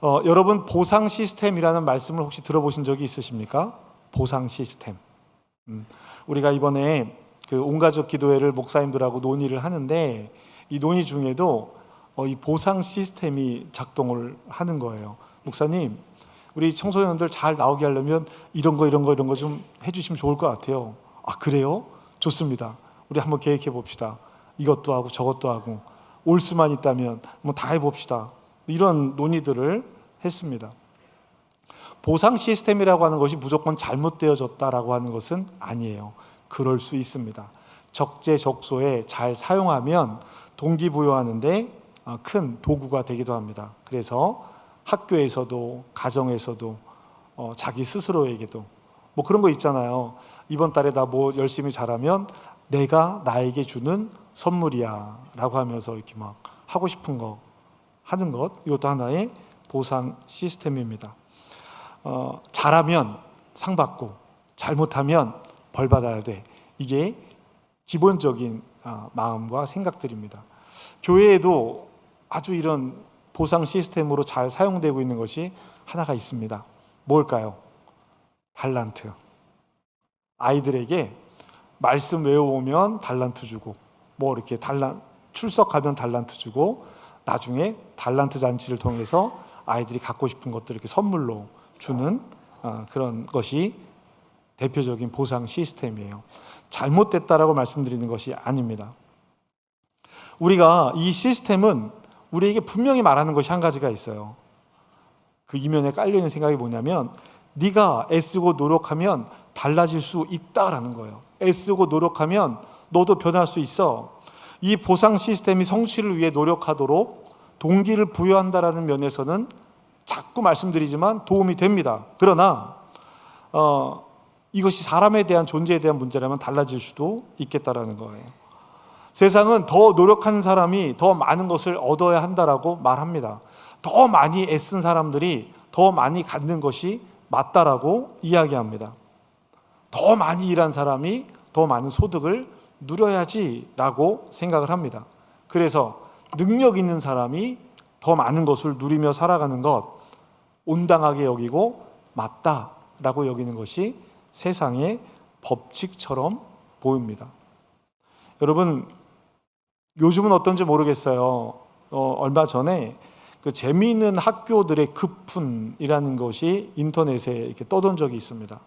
여러분 보상 시스템이라는 말씀을 혹시 들어보신 적이 있으십니까? 보상 시스템. 우리가 이번에 그 온가족 기도회를 목사님들하고 논의를 하는데 이 논의 중에도 이 보상 시스템이 작동을 하는 거예요. 목사님, 우리 청소년들 잘 나오게 하려면 이런 거 좀 해주시면 좋을 것 같아요. 아, 그래요? 좋습니다. 우리 한번 계획해 봅시다. 이것도 하고 저것도 하고 올 수만 있다면 뭐 다 해봅시다. 이런 논의들을 했습니다. 보상 시스템이라고 하는 것이 무조건 잘못되어졌다라고 하는 것은 아니에요. 그럴 수 있습니다. 적재적소에 잘 사용하면 동기부여하는데 큰 도구가 되기도 합니다. 그래서 학교에서도 가정에서도 자기 스스로에게도 뭐 그런 거 있잖아요. 이번 달에 나 뭐 열심히 잘하면 내가 나에게 주는 선물이야 라고 하면서 이렇게 막 하고 싶은 거 하는 것, 이것도 하나의 보상 시스템입니다. 잘하면 상 받고 잘못하면 벌 받아야 돼. 이게 기본적인 마음과 생각들입니다. 교회에도 아주 이런 보상 시스템으로 잘 사용되고 있는 것이 하나가 있습니다. 뭘까요? 달란트. 아이들에게 말씀 외워오면 달란트 주고, 뭐 이렇게 출석하면 달란트 주고, 나중에 달란트 잔치를 통해서 아이들이 갖고 싶은 것들을 이렇게 선물로 주는 그런 것이 대표적인 보상 시스템이에요. 잘못됐다라고 말씀드리는 것이 아닙니다. 우리가 이 시스템은 우리에게 분명히 말하는 것이 한 가지가 있어요. 그 이면에 깔려있는 생각이 뭐냐면 네가 애쓰고 노력하면 달라질 수 있다라는 거예요. 애쓰고 노력하면 너도 변할 수 있어. 이 보상 시스템이 성취를 위해 노력하도록 동기를 부여한다라는 면에서는 자꾸 말씀드리지만 도움이 됩니다. 그러나 이것이 사람에 대한 존재에 대한 문제라면 달라질 수도 있겠다라는 거예요. 세상은 더 노력하는 사람이 더 많은 것을 얻어야 한다라고 말합니다. 더 많이 애쓴 사람들이 더 많이 갖는 것이 맞다라고 이야기합니다. 더 많이 일한 사람이 더 많은 소득을 누려야지라고 생각을 합니다. 그래서 능력 있는 사람이 더 많은 것을 누리며 살아가는 것, 온당하게 여기고 맞다라고 여기는 것이 세상의 법칙처럼 보입니다. 여러분, 요즘은 어떤지 모르겠어요. 얼마 전에 그 재미있는 학교들의 급훈이라는 것이 인터넷에 이렇게 떠돈 적이 있습니다.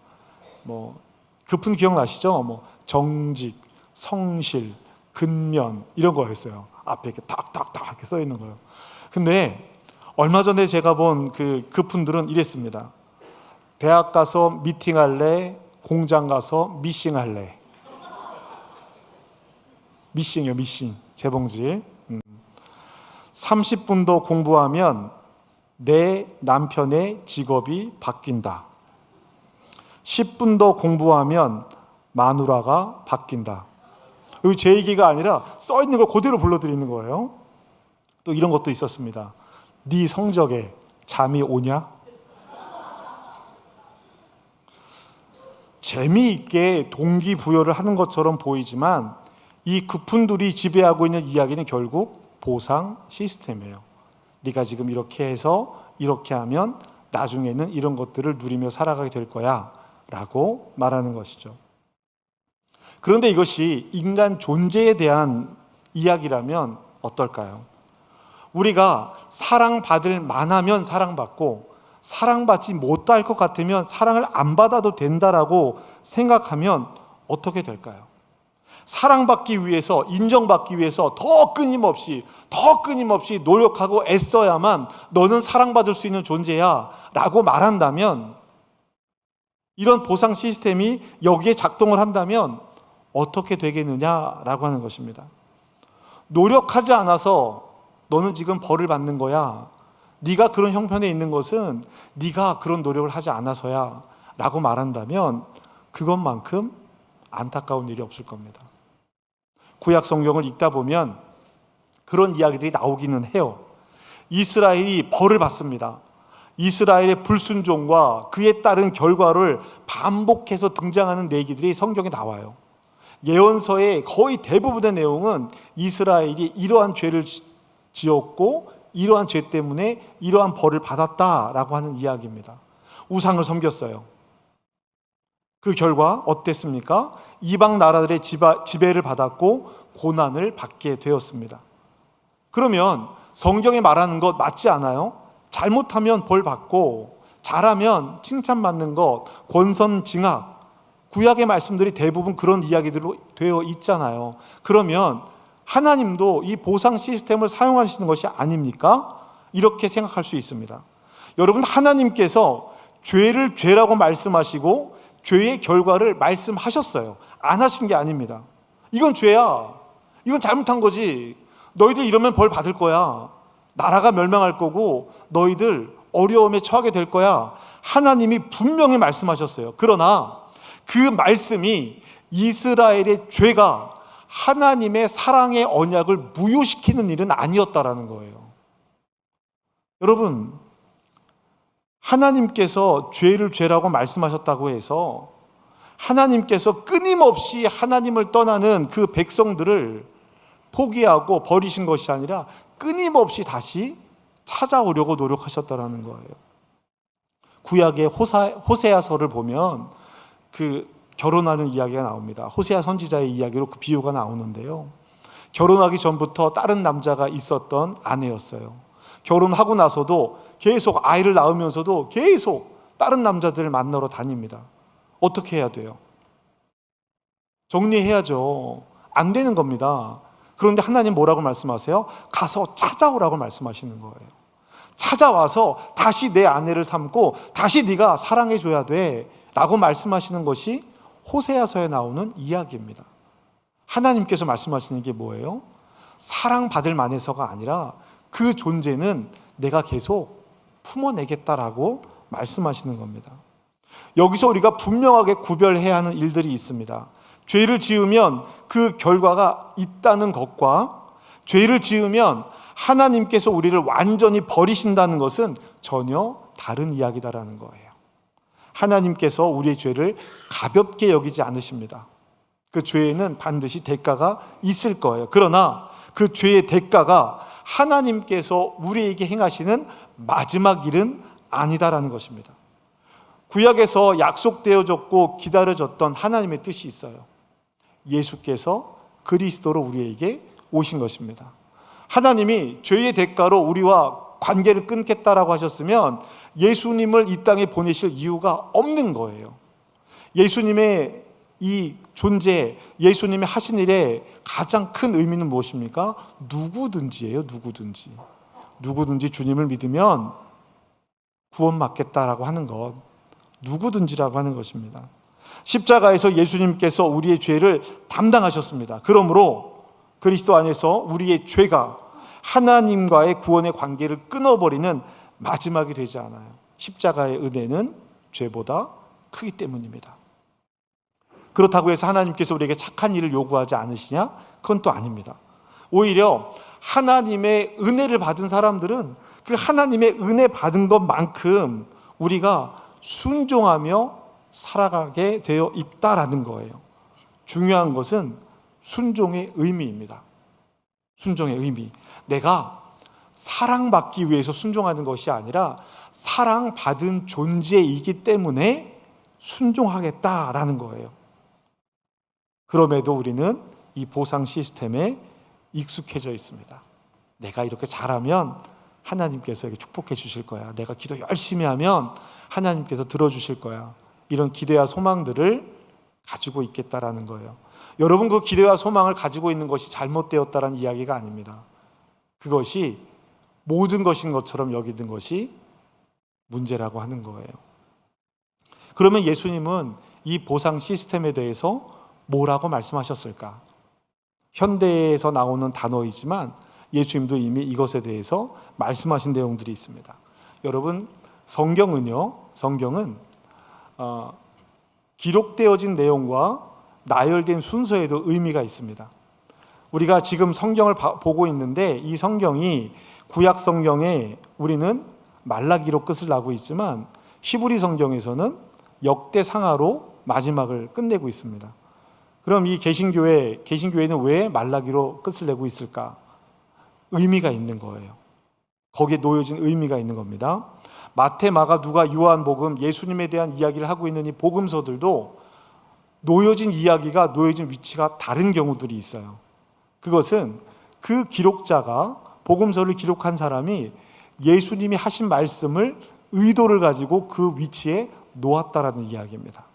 뭐 급훈 기억나시죠? 뭐 정직, 성실, 근면 이런 거였어요. 앞에 이렇게 탁탁탁 이렇게 써 있는 거예요. 근데 얼마 전에 제가 본 그 급훈들은 이랬습니다. 대학 가서 미팅할래? 공장 가서 미싱할래? 미싱이요, 미싱. 재봉질. 30분 더 공부하면 내 남편의 직업이 바뀐다. 10분 더 공부하면 마누라가 바뀐다. 여기 제 얘기가 아니라 써 있는 걸 그대로 불러드리는 거예요. 또 이런 것도 있었습니다. 네 성적에 잠이 오냐? 재미있게 동기부여를 하는 것처럼 보이지만 이 급훈들이 지배하고 있는 이야기는 결국 보상 시스템이에요. 네가 지금 이렇게 해서 이렇게 하면 나중에는 이런 것들을 누리며 살아가게 될 거야 라고 말하는 것이죠. 그런데 이것이 인간 존재에 대한 이야기라면 어떨까요? 우리가 사랑받을 만하면 사랑받고 사랑받지 못할 것 같으면 사랑을 안 받아도 된다라고 생각하면 어떻게 될까요? 사랑받기 위해서, 인정받기 위해서 더 끊임없이 노력하고 애써야만 너는 사랑받을 수 있는 존재야 라고 말한다면, 이런 보상 시스템이 여기에 작동을 한다면 어떻게 되겠느냐라고 하는 것입니다. 노력하지 않아서 너는 지금 벌을 받는 거야. 네가 그런 형편에 있는 것은 네가 그런 노력을 하지 않아서야 라고 말한다면 그것만큼 안타까운 일이 없을 겁니다. 구약 성경을 읽다 보면 그런 이야기들이 나오기는 해요. 이스라엘이 벌을 받습니다. 이스라엘의 불순종과 그에 따른 결과를 반복해서 등장하는 얘기들이 성경에 나와요. 예언서의 거의 대부분의 내용은 이스라엘이 이러한 죄를 지었고 이러한 죄 때문에 이러한 벌을 받았다라고 하는 이야기입니다. 우상을 섬겼어요. 그 결과 어땠습니까? 이방 나라들의 지배를 받았고 고난을 받게 되었습니다. 그러면 성경에 말하는 것 맞지 않아요? 잘못하면 벌 받고 잘하면 칭찬받는 것, 권선징악, 구약의 말씀들이 대부분 그런 이야기들로 되어 있잖아요. 그러면 하나님도 이 보상 시스템을 사용하시는 것이 아닙니까? 이렇게 생각할 수 있습니다. 여러분, 하나님께서 죄를 죄라고 말씀하시고 죄의 결과를 말씀하셨어요. 안 하신 게 아닙니다. 이건 죄야. 이건 잘못한 거지. 너희들 이러면 벌 받을 거야. 나라가 멸망할 거고 너희들 어려움에 처하게 될 거야. 하나님이 분명히 말씀하셨어요. 그러나 그 말씀이 이스라엘의 죄가 하나님의 사랑의 언약을 무효시키는 일은 아니었다라는 거예요. 여러분, 하나님께서 죄를 죄라고 말씀하셨다고 해서 하나님께서 끊임없이 하나님을 떠나는 그 백성들을 포기하고 버리신 것이 아니라 끊임없이 다시 찾아오려고 노력하셨다라는 거예요. 구약의 호세아서를 보면 그 결혼하는 이야기가 나옵니다. 호세아 선지자의 이야기로 그 비유가 나오는데요. 결혼하기 전부터 다른 남자가 있었던 아내였어요. 결혼하고 나서도 계속 아이를 낳으면서도 계속 다른 남자들을 만나러 다닙니다. 어떻게 해야 돼요? 정리해야죠. 안 되는 겁니다. 그런데 하나님 뭐라고 말씀하세요? 가서 찾아오라고 말씀하시는 거예요. 찾아와서 다시 내 아내를 삼고 다시 네가 사랑해줘야 돼 라고 말씀하시는 것이 호세아서에 나오는 이야기입니다. 하나님께서 말씀하시는 게 뭐예요? 사랑받을 만해서가 아니라 그 존재는 내가 계속 품어내겠다라고 말씀하시는 겁니다. 여기서 우리가 분명하게 구별해야 하는 일들이 있습니다. 죄를 지으면 그 결과가 있다는 것과 죄를 지으면 하나님께서 우리를 완전히 버리신다는 것은 전혀 다른 이야기다라는 거예요. 하나님께서 우리의 죄를 가볍게 여기지 않으십니다. 그 죄에는 반드시 대가가 있을 거예요. 그러나 그 죄의 대가가 하나님께서 우리에게 행하시는 마지막 일은 아니다라는 것입니다. 구약에서 약속되어졌고 기다려졌던 하나님의 뜻이 있어요. 예수께서 그리스도로 우리에게 오신 것입니다. 하나님이 죄의 대가로 우리와 관계를 끊겠다라고 하셨으면 예수님을 이 땅에 보내실 이유가 없는 거예요. 예수님의 이 존재, 예수님의 하신 일의 가장 큰 의미는 무엇입니까? 누구든지예요. 누구든지 주님을 믿으면 구원받겠다라고 하는 것, 누구든지라고 하는 것입니다. 십자가에서 예수님께서 우리의 죄를 담당하셨습니다. 그러므로 그리스도 안에서 우리의 죄가 하나님과의 구원의 관계를 끊어버리는 마지막이 되지 않아요. 십자가의 은혜는 죄보다 크기 때문입니다. 그렇다고 해서 하나님께서 우리에게 착한 일을 요구하지 않으시냐? 그건 또 아닙니다. 오히려 하나님의 은혜를 받은 사람들은 그 하나님의 은혜 받은 것만큼 우리가 순종하며 살아가게 되어 있다라는 거예요. 중요한 것은 순종의 의미입니다. 순종의 의미. 내가 사랑받기 위해서 순종하는 것이 아니라 사랑받은 존재이기 때문에 순종하겠다라는 거예요. 그럼에도 우리는 이 보상 시스템에 익숙해져 있습니다. 내가 이렇게 잘하면 하나님께서 이렇게 축복해 주실 거야. 내가 기도 열심히 하면 하나님께서 들어주실 거야. 이런 기대와 소망들을 가지고 있겠다라는 거예요. 여러분, 그 기대와 소망을 가지고 있는 것이 잘못되었다라는 이야기가 아닙니다. 그것이 모든 것인 것처럼 여기는 것이 문제라고 하는 거예요. 그러면 예수님은 이 보상 시스템에 대해서 뭐라고 말씀하셨을까? 현대에서 나오는 단어이지만 예수님도 이미 이것에 대해서 말씀하신 내용들이 있습니다. 여러분, 성경은 기록되어진 내용과 나열된 순서에도 의미가 있습니다. 우리가 지금 성경을 보고 있는데 이 성경이 구약 성경에 우리는 말라기로 끝을 나고 있지만 히브리 성경에서는 역대상하로 마지막을 끝내고 있습니다. 그럼 이 개신교회는 왜 말라기로 끝을 내고 있을까? 의미가 있는 거예요. 거기에 놓여진 의미가 있는 겁니다. 마태, 마가, 누가, 요한복음, 예수님에 대한 이야기를 하고 있는 이 복음서들도 놓여진 이야기가, 놓여진 위치가 다른 경우들이 있어요. 그것은 그 기록자가, 복음서를 기록한 사람이 예수님이 하신 말씀을 의도를 가지고 그 위치에 놓았다라는 이야기입니다.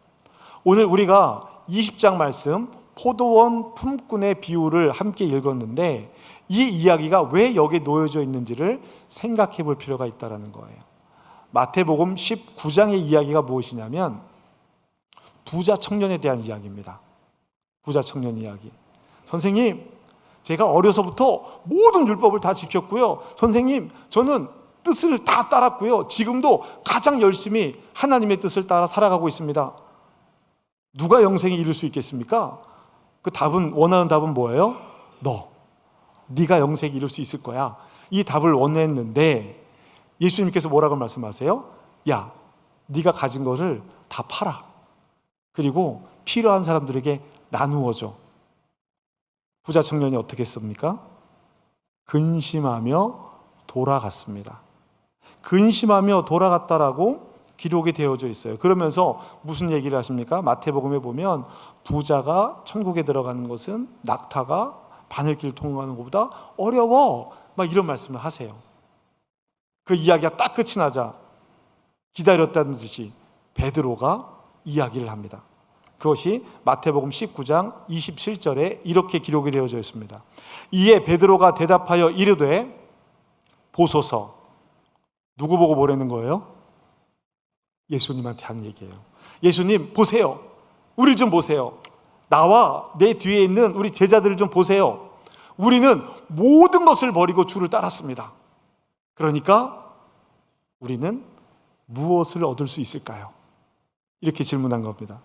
오늘 우리가 20장 말씀 포도원 품꾼의 비유를 함께 읽었는데 이 이야기가 왜 여기에 놓여져 있는지를 생각해 볼 필요가 있다는 거예요. 마태복음 19장의 이야기가 무엇이냐면 부자 청년에 대한 이야기입니다. 부자 청년 이야기. 선생님, 제가 어려서부터 모든 율법을 다 지켰고요. 선생님, 저는 뜻을 다 따랐고요. 지금도 가장 열심히 하나님의 뜻을 따라 살아가고 있습니다. 누가 영생에 이를 수 있겠습니까? 그 답은, 원하는 답은 뭐예요? 네가 영생에 이를 수 있을 거야. 이 답을 원했는데 예수님께서 뭐라고 말씀하세요? 야, 네가 가진 것을 다 팔아. 그리고 필요한 사람들에게 나누어줘. 부자 청년이 어떻게 했습니까? 근심하며 돌아갔습니다. 근심하며 돌아갔다라고 기록이 되어져 있어요. 그러면서 무슨 얘기를 하십니까? 마태복음에 보면 부자가 천국에 들어가는 것은 낙타가 바늘길 통과하는 것보다 어려워, 막 이런 말씀을 하세요. 그 이야기가 딱 끝이 나자 기다렸다는 듯이 베드로가 이야기를 합니다. 그것이 마태복음 19장 27절에 이렇게 기록이 되어져 있습니다. 이에 베드로가 대답하여 이르되 보소서. 누구 보고 뭐라는 거예요? 예수님한테 한 얘기예요. 예수님 보세요. 우리 좀 보세요. 나와 내 뒤에 있는 우리 제자들을 좀 보세요. 우리는 모든 것을 버리고 주를 따랐습니다. 그러니까 우리는 무엇을 얻을 수 있을까요? 이렇게 질문한 겁니다.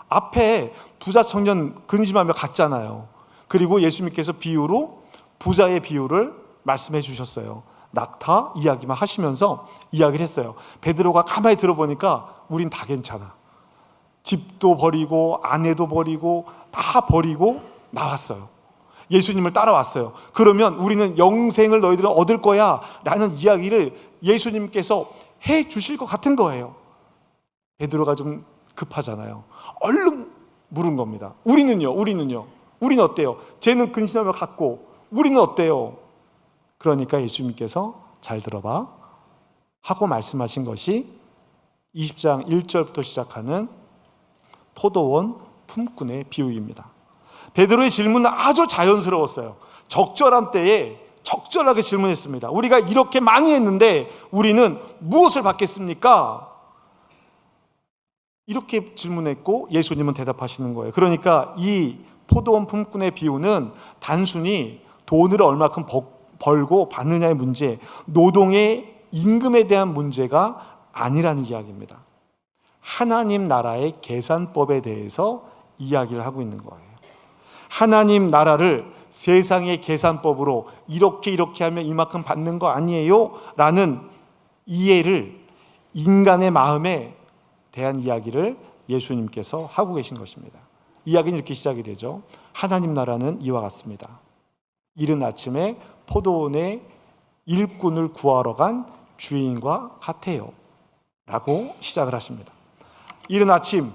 앞에 부자 청년 근심하며 갔잖아요. 그리고 예수님께서 비유로 부자의 비유를 말씀해 주셨어요. 낙타 이야기만 하시면서 이야기를 했어요. 베드로가 가만히 들어보니까 우린 다 괜찮아. 집도 버리고 아내도 버리고 다 버리고 나왔어요. 예수님을 따라왔어요. 그러면 우리는 영생을 너희들은 얻을 거야 라는 이야기를 예수님께서 해 주실 것 같은 거예요. 베드로가 좀 급하잖아요. 얼른 물은 겁니다. 우리는요? 우리는 어때요? 쟤는 근심하며 갔고 우리는 어때요? 그러니까 예수님께서 잘 들어봐 하고 말씀하신 것이 20장 1절부터 시작하는 포도원 품꾼의 비유입니다. 베드로의 질문은 아주 자연스러웠어요. 적절한 때에 적절하게 질문했습니다. 우리가 이렇게 많이 했는데 우리는 무엇을 받겠습니까? 이렇게 질문했고 예수님은 대답하시는 거예요. 그러니까 이 포도원 품꾼의 비유는 단순히 돈을 얼마큼 벌고 받느냐의 문제, 노동의 임금에 대한 문제가 아니라는 이야기입니다. 하나님 나라의 계산법에 대해서 이야기를 하고 있는 거예요. 하나님 나라를 세상의 계산법으로 이렇게 하면 이만큼 받는 거 아니에요? 라는 이해를 인간의 마음에 대한 이야기를 예수님께서 하고 계신 것입니다. 이야기는 이렇게 시작이 되죠. 하나님 나라는 이와 같습니다. 이른 아침에 포도원에 일꾼을 구하러 간 주인과 같아요 라고 시작을 하십니다. 이른 아침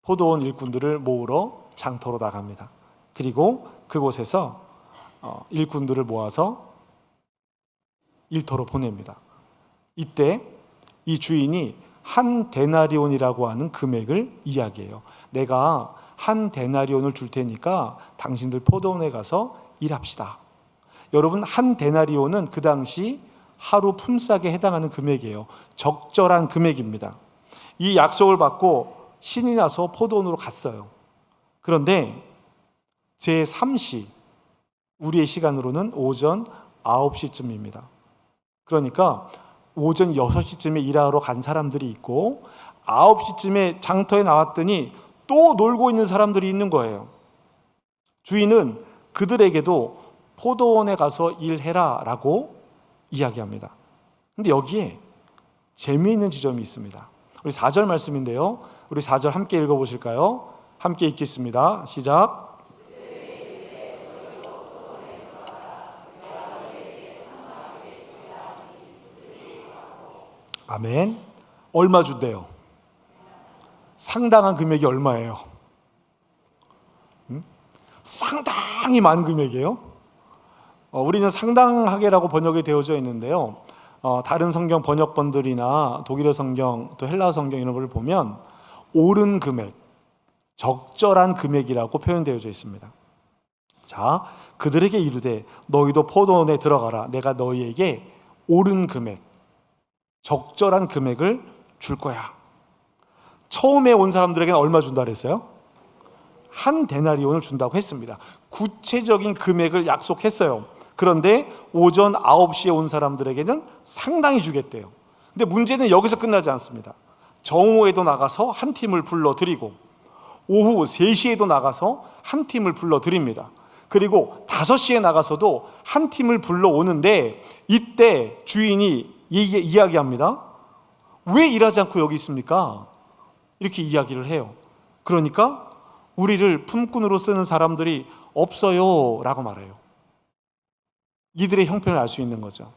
포도원 일꾼들을 모으러 장터로 나갑니다. 그리고 그곳에서 일꾼들을 모아서 일터로 보냅니다. 이때 이 주인이 한 데나리온이라고 하는 금액을 이야기해요. 내가 한 데나리온을 줄 테니까 당신들 포도원에 가서 일합시다. 여러분, 한 데나리온은 그 당시 하루 품삯에 해당하는 금액이에요. 적절한 금액입니다. 이 약속을 받고 신이 나서 포도원으로 갔어요. 그런데 제3시, 우리의 시간으로는 오전 9시쯤입니다. 그러니까 오전 6시쯤에 일하러 간 사람들이 있고 9시쯤에 장터에 나왔더니 또 놀고 있는 사람들이 있는 거예요. 주인은 그들에게도 포도원에 가서 일해라 라고 이야기합니다. 근데 여기에 재미있는 지점이 있습니다. 우리 4절 말씀인데요. 우리 4절 함께 읽어보실까요? 함께 읽겠습니다. 시작. 아멘. 얼마 준대요? 상당한 금액이 얼마예요? 상당히 많은 금액이에요. 우리는 상당하게라고 번역이 되어져 있는데요. 다른 성경 번역본들이나 독일어 성경, 또 헬라어 성경 이런 걸 보면 옳은 금액, 적절한 금액이라고 표현되어져 있습니다. 자, 그들에게 이르되 너희도 포도원에 들어가라. 내가 너희에게 옳은 금액, 적절한 금액을 줄 거야. 처음에 온 사람들에게는 얼마 준다 그랬어요? 한 데나리온을 준다고 했습니다. 구체적인 금액을 약속했어요. 그런데 오전 9시에 온 사람들에게는 상당히 주겠대요. 근데 문제는 여기서 끝나지 않습니다. 정오에도 나가서 한 팀을 불러드리고 오후 3시에도 나가서 한 팀을 불러드립니다. 그리고 5시에 나가서도 한 팀을 불러오는데 이때 주인이 이야기합니다. 왜 일하지 않고 여기 있습니까? 이렇게 이야기를 해요. 그러니까 우리를 품꾼으로 쓰는 사람들이 없어요 라고 말해요. 이들의 형편을 알 수 있는 거죠.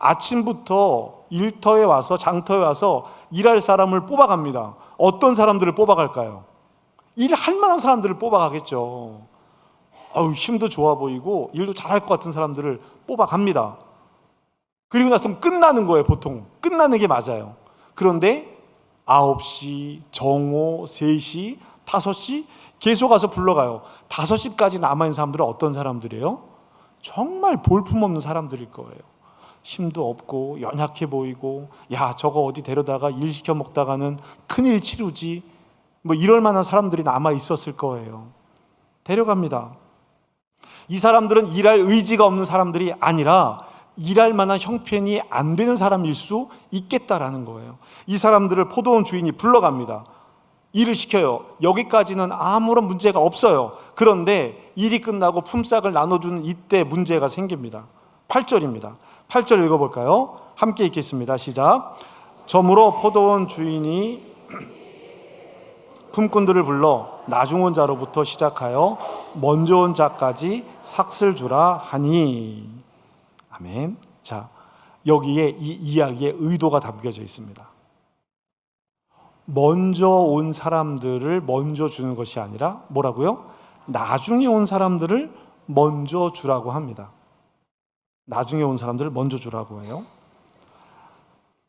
아침부터 일터에 와서 장터에 와서 일할 사람을 뽑아갑니다. 어떤 사람들을 뽑아갈까요? 일할 만한 사람들을 뽑아가겠죠. 힘도 좋아 보이고 일도 잘할 것 같은 사람들을 뽑아갑니다. 그리고 나서 끝나는 거예요. 보통 끝나는 게 맞아요. 그런데 9시, 정오, 3시, 5시 계속 가서 불러가요. 5시까지 남아있는 사람들은 어떤 사람들이에요? 정말 볼품없는 사람들일 거예요. 힘도 없고 연약해 보이고, 야 저거 어디 데려다가 일 시켜 먹다가는 큰일 치르지, 뭐 이럴 만한 사람들이 남아 있었을 거예요. 데려갑니다. 이 사람들은 일할 의지가 없는 사람들이 아니라 일할 만한 형편이 안 되는 사람일 수 있겠다라는 거예요. 이 사람들을 포도원 주인이 불러갑니다. 일을 시켜요. 여기까지는 아무런 문제가 없어요. 그런데 일이 끝나고 품삯을 나눠주는 이때 문제가 생깁니다. 8절입니다. 8절 읽어볼까요? 함께 읽겠습니다. 시작. 저무로 포도원 주인이 품꾼들을 불러 나중 온 자로부터 시작하여 먼저 온 자까지 삭슬 주라 하니. 아멘. 자, 여기에 이 이야기의 의도가 담겨져 있습니다. 먼저 온 사람들을 먼저 주는 것이 아니라 뭐라고요? 나중에 온 사람들을 먼저 주라고 합니다. 나중에 온 사람들을 먼저 주라고 해요.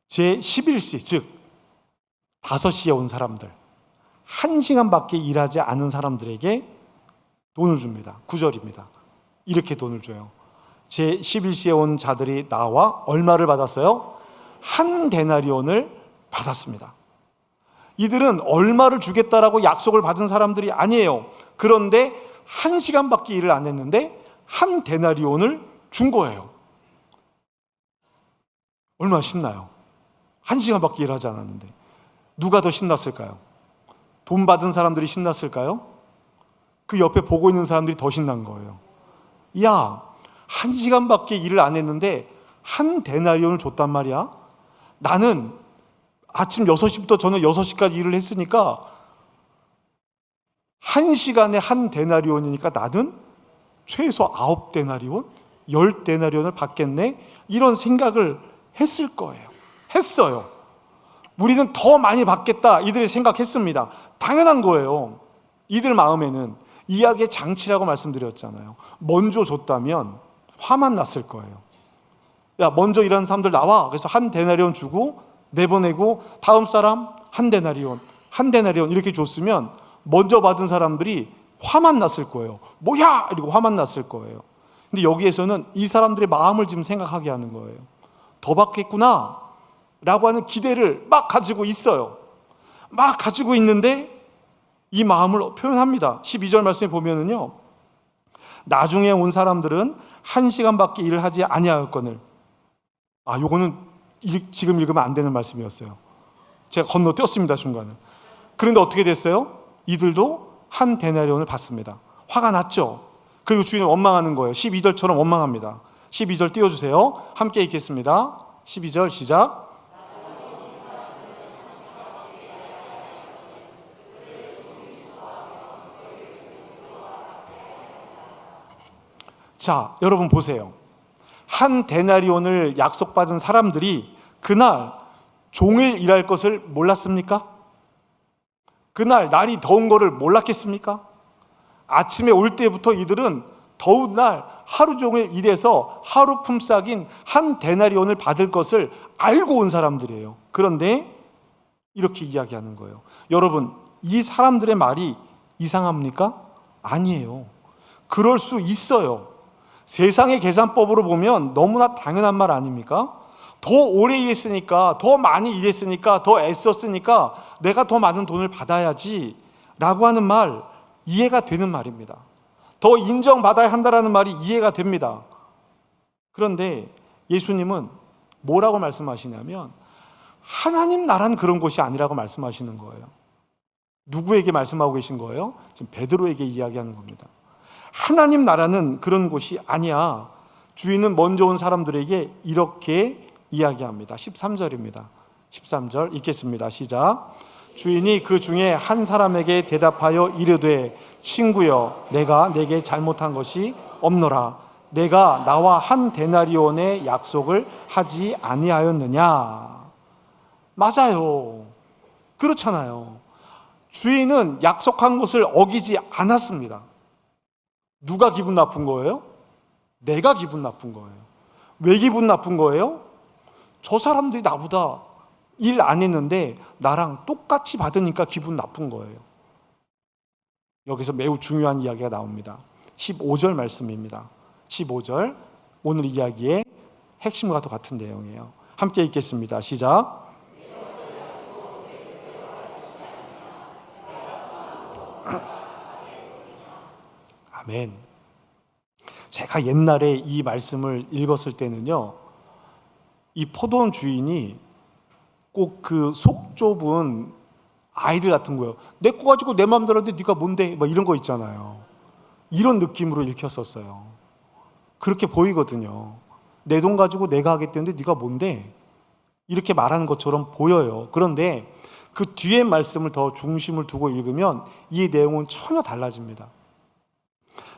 제11시, 즉 5시에 온 사람들, 1시간밖에 일하지 않은 사람들에게 돈을 줍니다. 9절입니다. 이렇게 돈을 줘요. 제11시에 온 자들이 나와 얼마를 받았어요? 한 데나리온을 받았습니다. 이들은 얼마를 주겠다라고 약속을 받은 사람들이 아니에요. 그런데 1시간밖에 일을 안 했는데 한 데나리온을 준 거예요. 얼마나 신나요? 1시간밖에 일하지 않았는데. 누가 더 신났을까요? 돈 받은 사람들이 신났을까요? 그 옆에 보고 있는 사람들이 더 신난 거예요. 야, 1시간밖에 일을 안 했는데 한 데나리온을 줬단 말이야. 나는 아침 6시부터 저녁 6시까지 일을 했으니까 1시간에 한 데나리온이니까 나는 최소 9데나리온, 10데나리온을 받겠네, 이런 생각을 했을 거예요. 했어요. 우리는 더 많이 받겠다 이들이 생각했습니다. 당연한 거예요. 이들 마음에는 이야기의 장치라고 말씀드렸잖아요. 먼저 줬다면 화만 났을 거예요. 야, 먼저 일하는 사람들 나와. 그래서 한 데나리온 주고 내보내고 다음 사람 한 데나리온, 한 데나리온 이렇게 줬으면 먼저 받은 사람들이 화만 났을 거예요. 뭐야! 이러고 화만 났을 거예요. 근데 여기에서는 이 사람들의 마음을 지금 생각하게 하는 거예요. 더 받겠구나 라고 하는 기대를 막 가지고 있어요. 막 가지고 있는데 이 마음을 표현합니다. 12절 말씀에 보면은요, 나중에 온 사람들은 1시간밖에 일을 하지 아니하였거늘. 요거는 지금 읽으면 안 되는 말씀이었어요. 제가 건너뛰었습니다, 중간에. 그런데 어떻게 됐어요? 이들도 한 데나리온을 받습니다. 화가 났죠. 그리고 주인을 원망하는 거예요. 12절처럼 원망합니다. 12절 띄워주세요. 함께 읽겠습니다. 12절 시작. 자, 여러분 보세요. 한 데나리온을 약속받은 사람들이 그날 종일 일할 것을 몰랐습니까? 그날 날이 더운 거를 몰랐겠습니까? 아침에 올 때부터 이들은 더운 날 하루 종일 일해서 하루 품삯인 한 데나리온을 받을 것을 알고 온 사람들이에요. 그런데 이렇게 이야기하는 거예요. 여러분, 이 사람들의 말이 이상합니까? 아니에요. 그럴 수 있어요. 세상의 계산법으로 보면 너무나 당연한 말 아닙니까? 더 오래 일했으니까, 더 많이 일했으니까, 더 애썼으니까 내가 더 많은 돈을 받아야지 라고 하는 말, 이해가 되는 말입니다. 더 인정받아야 한다라는 말이 이해가 됩니다. 그런데 예수님은 뭐라고 말씀하시냐면 하나님 나라는 그런 것이 아니라고 말씀하시는 거예요. 누구에게 말씀하고 계신 거예요? 지금 베드로에게 이야기하는 겁니다. 하나님 나라는 그런 곳이 아니야. 주인은 먼저 온 사람들에게 이렇게 이야기합니다. 13절입니다. 13절 읽겠습니다. 시작. 주인이 그 중에 한 사람에게 대답하여 이르되 친구여, 내가 내게 잘못한 것이 없노라. 내가 나와 한 데나리온의 약속을 하지 아니하였느냐? 맞아요. 그렇잖아요. 주인은 약속한 것을 어기지 않았습니다. 누가 기분 나쁜 거예요? 내가 기분 나쁜 거예요. 왜 기분 나쁜 거예요? 저 사람들이 나보다 일 안 했는데 나랑 똑같이 받으니까 기분 나쁜 거예요. 여기서 매우 중요한 이야기가 나옵니다. 15절 말씀입니다. 15절, 오늘 이야기의 핵심과도 같은 내용이에요. 함께 읽겠습니다. 시작. 아멘. 제가 옛날에 이 말씀을 읽었을 때는요, 이 포도원 주인이 꼭 그 속 좁은 아이들 같은 거예요. 내 거 가지고 내 마음대로 하는데 네가 뭔데? 막 이런 거 있잖아요. 이런 느낌으로 읽혔었어요. 그렇게 보이거든요. 내 돈 가지고 내가 하겠다는데 네가 뭔데? 이렇게 말하는 것처럼 보여요. 그런데 그 뒤에 말씀을 더 중심을 두고 읽으면 이 내용은 전혀 달라집니다.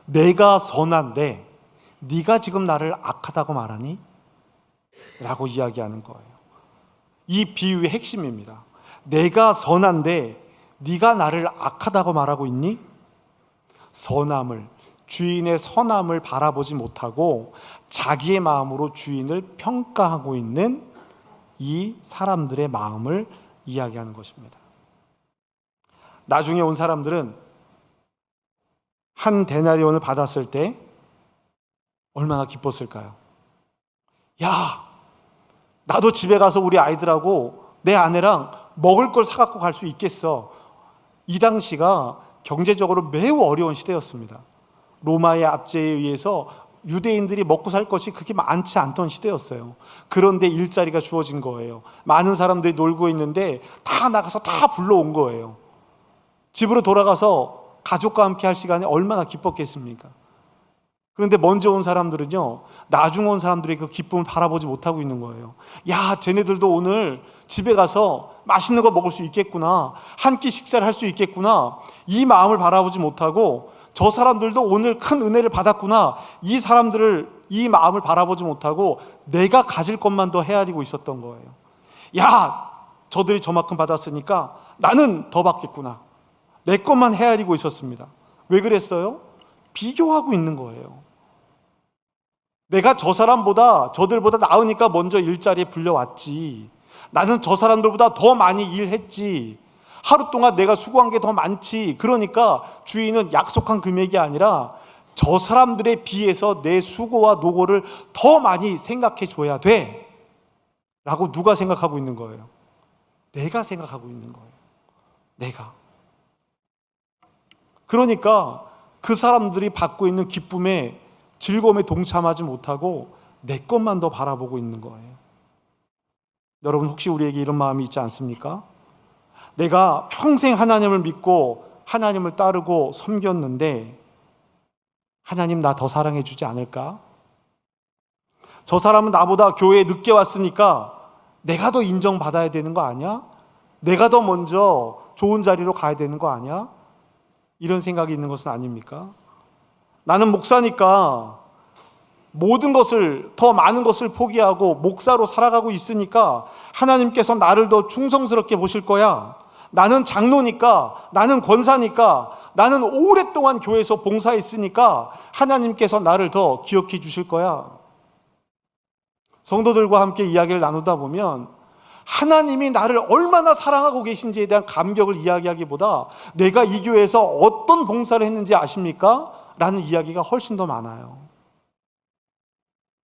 내가 선한데 네가 지금 나를 악하다고 말하니? 라고 이야기하는 거예요. 이 비유의 핵심입니다. 내가 선한데 네가 나를 악하다고 말하고 있니? 선함을, 주인의 선함을 바라보지 못하고 자기의 마음으로 주인을 평가하고 있는 이 사람들의 마음을 이야기하는 것입니다. 나중에 온 사람들은 한 데나리온을 받았을 때 얼마나 기뻤을까요? 야, 나도 집에 가서 우리 아이들하고 내 아내랑 먹을 걸 사갖고 갈 수 있겠어. 이 당시가 경제적으로 매우 어려운 시대였습니다. 로마의 압제에 의해서 유대인들이 먹고 살 것이 그렇게 많지 않던 시대였어요. 그런데 일자리가 주어진 거예요. 많은 사람들이 놀고 있는데 다 나가서 다 불러온 거예요. 집으로 돌아가서 가족과 함께 할 시간에 얼마나 기뻤겠습니까? 그런데 먼저 온 사람들은요, 나중 온 사람들의 그 기쁨을 바라보지 못하고 있는 거예요. 야, 쟤네들도 오늘 집에 가서 맛있는 거 먹을 수 있겠구나, 한 끼 식사를 할 수 있겠구나, 이 마음을 바라보지 못하고 저 사람들도 오늘 큰 은혜를 받았구나, 이 사람들을, 이 마음을 바라보지 못하고 내가 가질 것만 더 헤아리고 있었던 거예요. 야, 저들이 저만큼 받았으니까 나는 더 받겠구나, 내 것만 헤아리고 있었습니다. 왜 그랬어요? 비교하고 있는 거예요. 내가 저 사람보다, 저들보다 나으니까 먼저 일자리에 불려왔지, 나는 저 사람들보다 더 많이 일했지, 하루 동안 내가 수고한 게 더 많지, 그러니까 주인은 약속한 금액이 아니라 저 사람들에 비해서 내 수고와 노고를 더 많이 생각해 줘야 돼 라고 누가 생각하고 있는 거예요? 내가 생각하고 있는 거예요. 내가. 그러니까 그 사람들이 받고 있는 기쁨에, 즐거움에 동참하지 못하고 내 것만 더 바라보고 있는 거예요. 여러분, 혹시 우리에게 이런 마음이 있지 않습니까? 내가 평생 하나님을 믿고 하나님을 따르고 섬겼는데 하나님 나 더 사랑해 주지 않을까? 저 사람은 나보다 교회에 늦게 왔으니까 내가 더 인정받아야 되는 거 아니야? 내가 더 먼저 좋은 자리로 가야 되는 거 아니야? 이런 생각이 있는 것은 아닙니까? 나는 목사니까 모든 것을, 더 많은 것을 포기하고 목사로 살아가고 있으니까 하나님께서 나를 더 충성스럽게 보실 거야. 나는 장로니까, 나는 권사니까, 나는 오랫동안 교회에서 봉사했으니까 하나님께서 나를 더 기억해 주실 거야. 성도들과 함께 이야기를 나누다 보면 하나님이 나를 얼마나 사랑하고 계신지에 대한 감격을 이야기하기보다 내가 이 교회에서 어떤 봉사를 했는지 아십니까? 라는 이야기가 훨씬 더 많아요.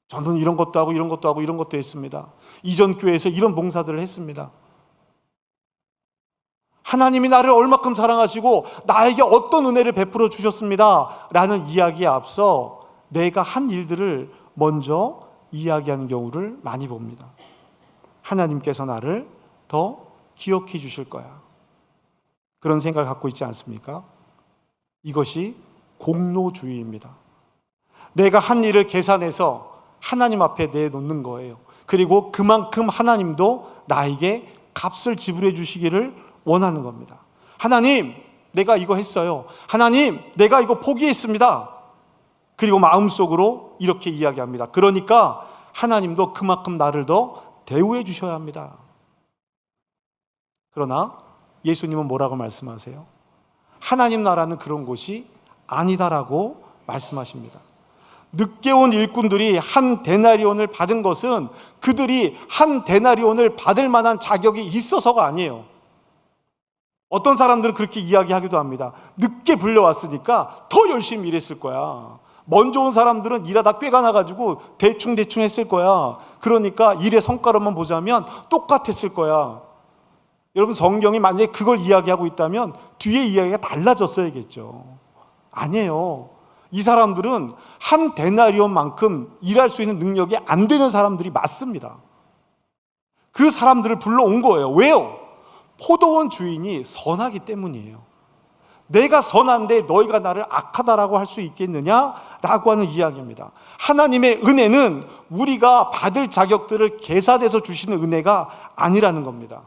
저는 이런 것도 하고 이런 것도 하고 이런 것도 했습니다. 이전 교회에서 이런 봉사들을 했습니다. 하나님이 나를 얼마큼 사랑하시고 나에게 어떤 은혜를 베풀어 주셨습니다 라는 이야기에 앞서 내가 한 일들을 먼저 이야기하는 경우를 많이 봅니다. 하나님께서 나를 더 기억해 주실 거야. 그런 생각을 갖고 있지 않습니까? 이것이 공로주의입니다. 내가 한 일을 계산해서 하나님 앞에 내놓는 거예요. 그리고 그만큼 하나님도 나에게 값을 지불해 주시기를 원하는 겁니다. 하나님, 내가 이거 했어요. 하나님, 내가 이거 포기했습니다. 그리고 마음속으로 이렇게 이야기합니다. 그러니까 하나님도 그만큼 나를 더 대우해 주셔야 합니다. 그러나 예수님은 뭐라고 말씀하세요? 하나님 나라는 그런 곳이 아니다라고 말씀하십니다. 늦게 온 일꾼들이 한 데나리온을 받은 것은 그들이 한 데나리온을 받을 만한 자격이 있어서가 아니에요. 어떤 사람들은 그렇게 이야기하기도 합니다. 늦게 불려왔으니까 더 열심히 일했을 거야. 먼저 온 사람들은 일하다 꾀가 나가지고 대충 했을 거야. 그러니까 일의 성과로만 보자면 똑같았을 거야. 여러분, 성경이 만약에 그걸 이야기하고 있다면 뒤에 이야기가 달라졌어야겠죠. 아니에요. 이 사람들은 한 데나리온만큼 일할 수 있는 능력이 안 되는 사람들이 맞습니다. 그 사람들을 불러온 거예요. 왜요? 포도원 주인이 선하기 때문이에요. 내가 선한데 너희가 나를 악하다라고 할 수 있겠느냐라고 하는 이야기입니다. 하나님의 은혜는 우리가 받을 자격들을 계산해서 주시는 은혜가 아니라는 겁니다.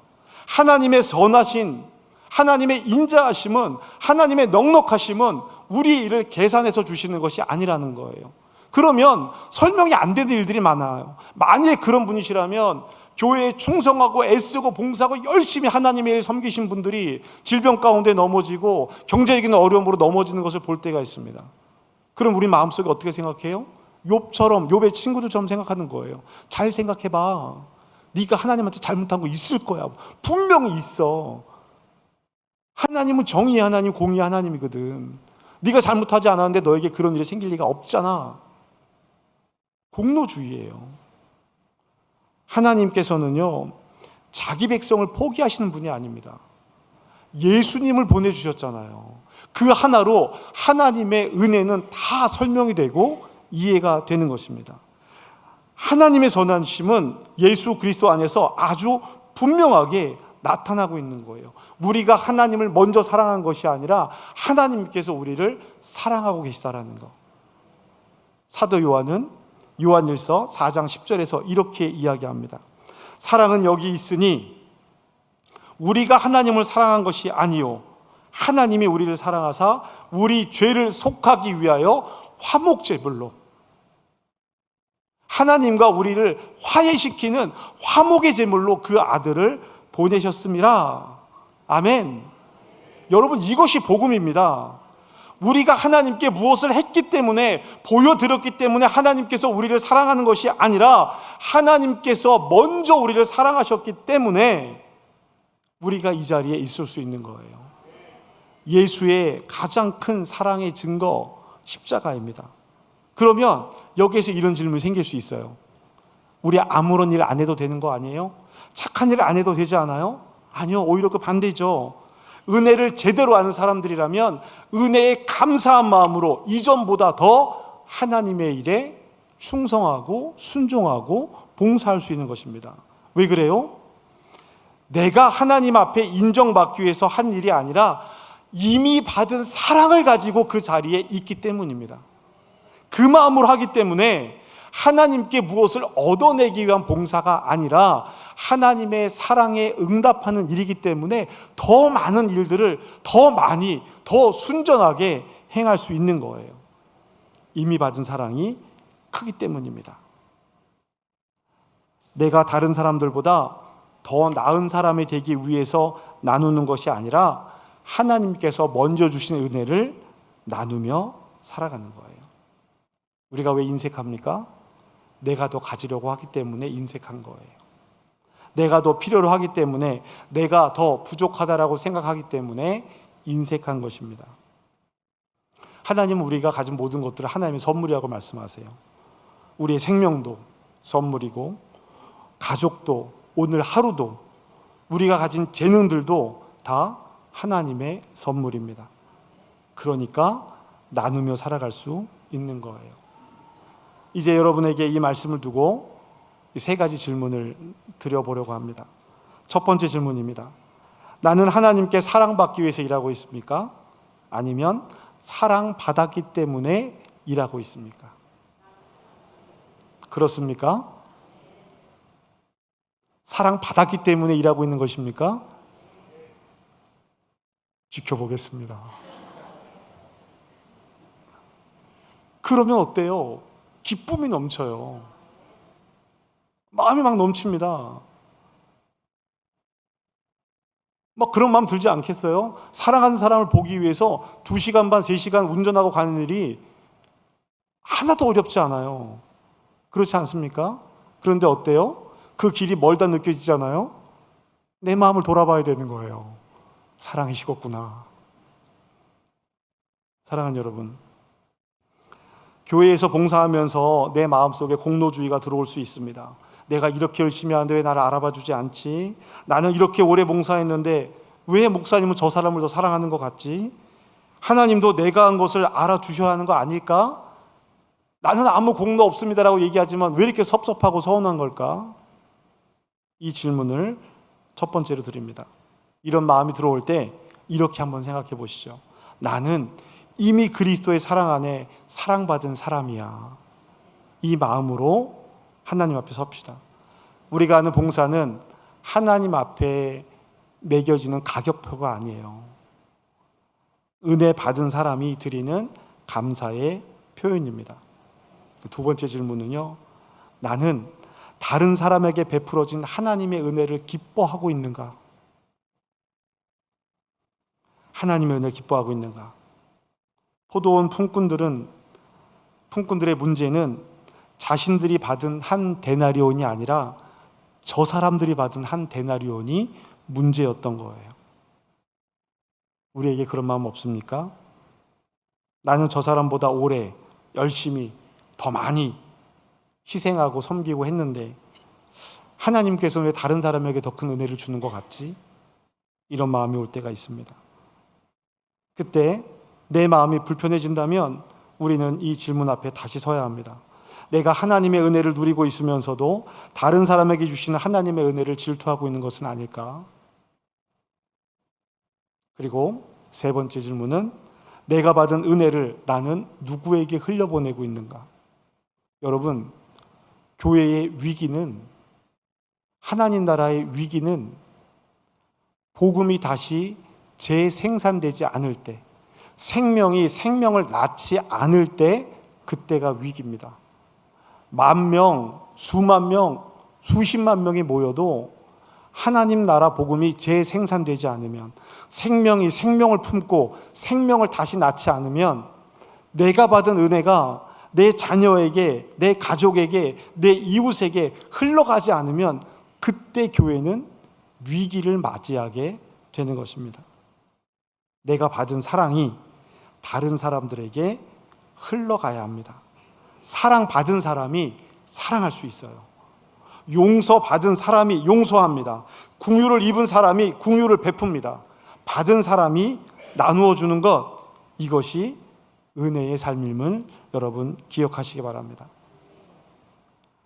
하나님의 선하신, 하나님의 인자하심은, 하나님의 넉넉하심은 우리 일을 계산해서 주시는 것이 아니라는 거예요. 그러면 설명이 안 되는 일들이 많아요. 만약에 그런 분이시라면 교회에 충성하고 애쓰고 봉사하고 열심히 하나님의 일 섬기신 분들이 질병 가운데 넘어지고 경제적인 어려움으로 넘어지는 것을 볼 때가 있습니다. 그럼 우리 마음속에 어떻게 생각해요? 욥처럼, 욥의 친구들처럼 생각하는 거예요. 잘 생각해봐. 네가 하나님한테 잘못한 거 있을 거야. 분명히 있어. 하나님은 정의의 하나님, 공의의 하나님이거든. 네가 잘못하지 않았는데 너에게 그런 일이 생길 리가 없잖아. 공로주의예요. 하나님께서는요, 자기 백성을 포기하시는 분이 아닙니다. 예수님을 보내주셨잖아요. 그 하나로 하나님의 은혜는 다 설명이 되고 이해가 되는 것입니다. 하나님의 선하심은 예수 그리스도 안에서 아주 분명하게 나타나고 있는 거예요. 우리가 하나님을 먼저 사랑한 것이 아니라 하나님께서 우리를 사랑하고 계시다라는 것. 사도 요한은 요한일서 4장 10절에서 이렇게 이야기합니다. 사랑은 여기 있으니 우리가 하나님을 사랑한 것이 아니요 하나님이 우리를 사랑하사 우리 죄를 속하기 위하여 화목제물로, 하나님과 우리를 화해시키는 화목의 제물로 그 아들을 보내셨습니다. 아멘. 여러분, 이것이 복음입니다. 우리가 하나님께 무엇을 했기 때문에, 보여드렸기 때문에 하나님께서 우리를 사랑하는 것이 아니라 하나님께서 먼저 우리를 사랑하셨기 때문에 우리가 이 자리에 있을 수 있는 거예요. 예수의 가장 큰 사랑의 증거, 십자가입니다. 그러면 여기에서 이런 질문이 생길 수 있어요. 우리 아무런 일 안 해도 되는 거 아니에요? 착한 일 안 해도 되지 않아요? 아니요, 오히려 그 반대죠. 은혜를 제대로 아는 사람들이라면 은혜에 감사한 마음으로 이전보다 더 하나님의 일에 충성하고 순종하고 봉사할 수 있는 것입니다. 왜 그래요? 내가 하나님 앞에 인정받기 위해서 한 일이 아니라 이미 받은 사랑을 가지고 그 자리에 있기 때문입니다. 그 마음으로 하기 때문에 하나님께 무엇을 얻어내기 위한 봉사가 아니라 하나님의 사랑에 응답하는 일이기 때문에 더 많은 일들을 더 많이, 더 순전하게 행할 수 있는 거예요. 이미 받은 사랑이 크기 때문입니다. 내가 다른 사람들보다 더 나은 사람이 되기 위해서 나누는 것이 아니라 하나님께서 먼저 주신 은혜를 나누며 살아가는 거예요. 우리가 왜 인색합니까? 내가 더 가지려고 하기 때문에 인색한 거예요. 내가 더 필요로 하기 때문에, 내가 더 부족하다라고 생각하기 때문에 인색한 것입니다. 하나님은 우리가 가진 모든 것들을 하나님의 선물이라고 말씀하세요. 우리의 생명도 선물이고, 가족도, 오늘 하루도, 우리가 가진 재능들도 다 하나님의 선물입니다. 그러니까 나누며 살아갈 수 있는 거예요. 이제 여러분에게 이 말씀을 두고 세 가지 질문을 드려보려고 합니다. 첫 번째 질문입니다. 나는 하나님께 사랑받기 위해서 일하고 있습니까? 아니면 사랑받았기 때문에 일하고 있습니까? 그렇습니까? 사랑받았기 때문에 일하고 있는 것입니까? 지켜보겠습니다. 그러면 어때요? 기쁨이 넘쳐요. 마음이 막 넘칩니다. 막 그런 마음 들지 않겠어요? 사랑하는 사람을 보기 위해서 2시간 반, 3시간 운전하고 가는 일이 하나도 어렵지 않아요. 그렇지 않습니까? 그런데 어때요? 그 길이 멀다 느껴지잖아요? 내 마음을 돌아봐야 되는 거예요. 사랑이 식었구나. 사랑하는 여러분, 교회에서 봉사하면서 내 마음속에 공로주의가 들어올 수 있습니다. 내가 이렇게 열심히 하는데 왜 나를 알아봐 주지 않지? 나는 이렇게 오래 봉사했는데 왜 목사님은 저 사람을 더 사랑하는 것 같지? 하나님도 내가 한 것을 알아주셔야 하는 거 아닐까? 나는 아무 공로 없습니다라고 얘기하지만 왜 이렇게 섭섭하고 서운한 걸까? 이 질문을 첫 번째로 드립니다. 이런 마음이 들어올 때 이렇게 한번 생각해 보시죠. 나는 이미 그리스도의 사랑 안에 사랑받은 사람이야. 이 마음으로 하나님 앞에 섭시다. 우리가 하는 봉사는 하나님 앞에 매겨지는 가격표가 아니에요. 은혜 받은 사람이 드리는 감사의 표현입니다. 두 번째 질문은요, 나는 다른 사람에게 베풀어진 하나님의 은혜를 기뻐하고 있는가? 하나님의 은혜를 기뻐하고 있는가? 포도원 품꾼들의 문제는 자신들이 받은 한 데나리온이 아니라 저 사람들이 받은 한 데나리온이 문제였던 거예요. 우리에게 그런 마음 없습니까? 나는 저 사람보다 오래 열심히 더 많이 희생하고 섬기고 했는데 하나님께서 왜 다른 사람에게 더 큰 은혜를 주는 것 같지? 이런 마음이 올 때가 있습니다. 그때 내 마음이 불편해진다면 우리는 이 질문 앞에 다시 서야 합니다. 내가 하나님의 은혜를 누리고 있으면서도 다른 사람에게 주시는 하나님의 은혜를 질투하고 있는 것은 아닐까? 그리고 세 번째 질문은 내가 받은 은혜를 나는 누구에게 흘려보내고 있는가? 여러분, 교회의 위기는, 하나님 나라의 위기는 복음이 다시 재생산되지 않을 때, 생명이 생명을 낳지 않을 때, 그때가 위기입니다. 10,000명, 수만 명, 수십만 명이 모여도 하나님 나라 복음이 재생산되지 않으면, 생명이 생명을 품고 생명을 다시 낳지 않으면, 내가 받은 은혜가 내 자녀에게, 내 가족에게, 내 이웃에게 흘러가지 않으면 그때 교회는 위기를 맞이하게 되는 것입니다. 내가 받은 사랑이 다른 사람들에게 흘러가야 합니다. 사랑받은 사람이 사랑할 수 있어요. 용서받은 사람이 용서합니다. 긍휼을 입은 사람이 긍휼을 베풉니다. 받은 사람이 나누어 주는 것, 이것이 은혜의 삶임을 여러분 기억하시기 바랍니다.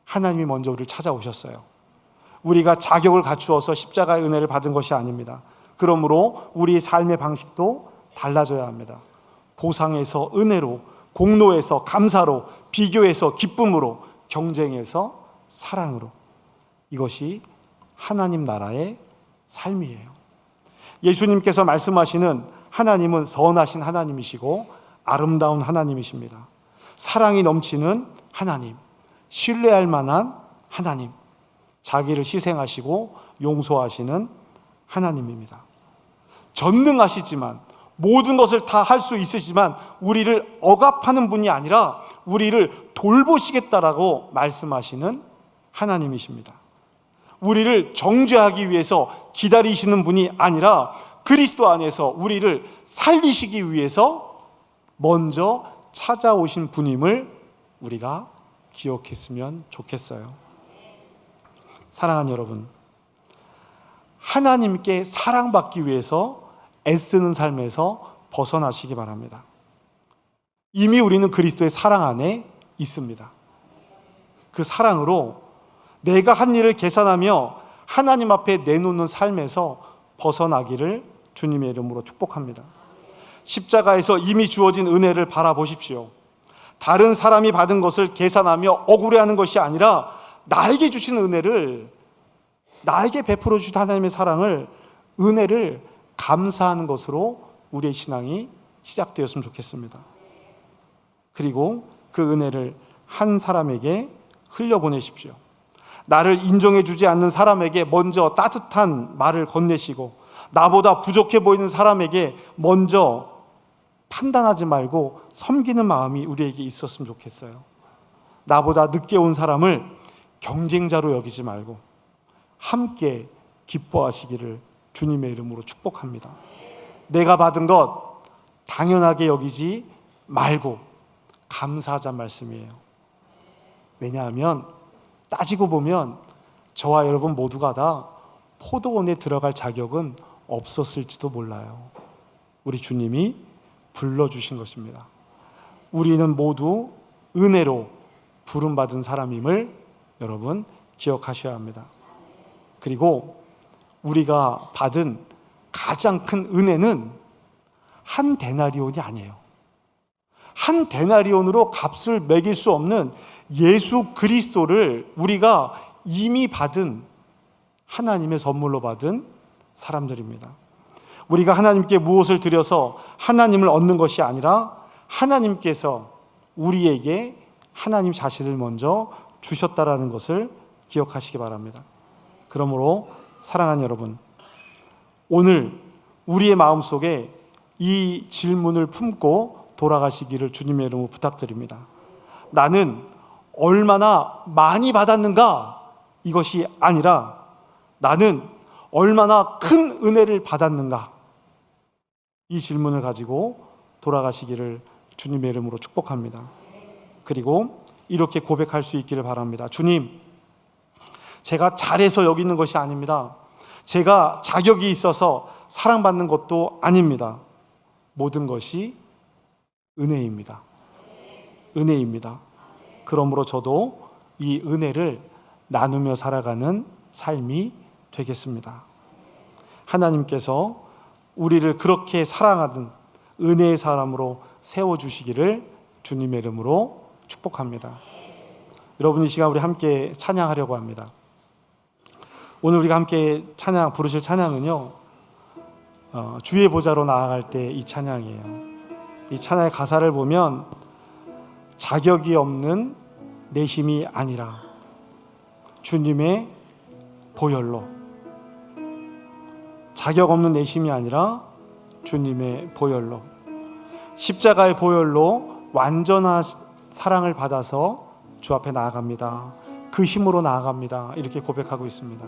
하나님이 먼저 우리를 찾아오셨어요. 우리가 자격을 갖추어서 십자가의 은혜를 받은 것이 아닙니다. 그러므로 우리의 삶의 방식도 달라져야 합니다. 보상에서 은혜로, 공로에서 감사로, 비교에서 기쁨으로, 경쟁에서 사랑으로. 이것이 하나님 나라의 삶이에요. 예수님께서 말씀하시는 하나님은 선하신 하나님이시고 아름다운 하나님이십니다. 사랑이 넘치는 하나님, 신뢰할 만한 하나님, 자기를 희생하시고 용서하시는 하나님입니다. 전능하시지만 모든 것을 다 할 수 있으시지만 우리를 억압하는 분이 아니라 우리를 돌보시겠다라고 말씀하시는 하나님이십니다. 우리를 정죄하기 위해서 기다리시는 분이 아니라 그리스도 안에서 우리를 살리시기 위해서 먼저 찾아오신 분임을 우리가 기억했으면 좋겠어요. 사랑하는 여러분, 하나님께 사랑받기 위해서 애쓰는 삶에서 벗어나시기 바랍니다. 이미 우리는 그리스도의 사랑 안에 있습니다. 그 사랑으로 내가 한 일을 계산하며 하나님 앞에 내놓는 삶에서 벗어나기를 주님의 이름으로 축복합니다. 십자가에서 이미 주어진 은혜를 바라보십시오. 다른 사람이 받은 것을 계산하며 억울해하는 것이 아니라 나에게 주신 은혜를, 나에게 베풀어 주신 하나님의 사랑을, 은혜를 감사하는 것으로 우리의 신앙이 시작되었으면 좋겠습니다. 그리고 그 은혜를 한 사람에게 흘려보내십시오. 나를 인정해 주지 않는 사람에게 먼저 따뜻한 말을 건네시고, 나보다 부족해 보이는 사람에게 먼저 판단하지 말고 섬기는 마음이 우리에게 있었으면 좋겠어요. 나보다 늦게 온 사람을 경쟁자로 여기지 말고 함께 기뻐하시기를 주님의 이름으로 축복합니다. 내가 받은 것 당연하게 여기지 말고 감사하자는 말씀이에요. 왜냐하면 따지고 보면 저와 여러분 모두가 다 포도원에 들어갈 자격은 없었을지도 몰라요. 우리 주님이 불러주신 것입니다. 우리는 모두 은혜로 부름받은 사람임을 여러분 기억하셔야 합니다. 그리고 우리가 받은 가장 큰 은혜는 한 데나리온이 아니에요. 한 데나리온으로 값을 매길 수 없는 예수 그리스도를 우리가 이미 받은, 하나님의 선물로 받은 사람들입니다. 우리가 하나님께 무엇을 드려서 하나님을 얻는 것이 아니라 하나님께서 우리에게 하나님 자신을 먼저 주셨다라는 것을 기억하시기 바랍니다. 그러므로 사랑하는 여러분, 오늘 우리의 마음속에 이 질문을 품고 돌아가시기를 주님의 이름으로 부탁드립니다. 나는 얼마나 많이 받았는가? 이것이 아니라 나는 얼마나 큰 은혜를 받았는가? 이 질문을 가지고 돌아가시기를 주님의 이름으로 축복합니다. 그리고 이렇게 고백할 수 있기를 바랍니다. 주님, 제가 잘해서 여기 있는 것이 아닙니다. 제가 자격이 있어서 사랑받는 것도 아닙니다. 모든 것이 은혜입니다. 은혜입니다. 그러므로 저도 이 은혜를 나누며 살아가는 삶이 되겠습니다. 하나님께서 우리를 그렇게 사랑하던 은혜의 사람으로 세워주시기를 주님의 이름으로 축복합니다. 여러분, 이 시간 우리 함께 찬양하려고 합니다. 오늘 우리가 함께 부르실 찬양은요, 주의 보좌로 나아갈 때 이 찬양이에요. 이 찬양의 가사를 보면 자격이 없는 내 힘이 아니라 주님의 보혈로, 자격 없는 내 힘이 아니라 주님의 보혈로, 십자가의 보혈로 완전한 사랑을 받아서 주 앞에 나아갑니다. 그 힘으로 나아갑니다. 이렇게 고백하고 있습니다.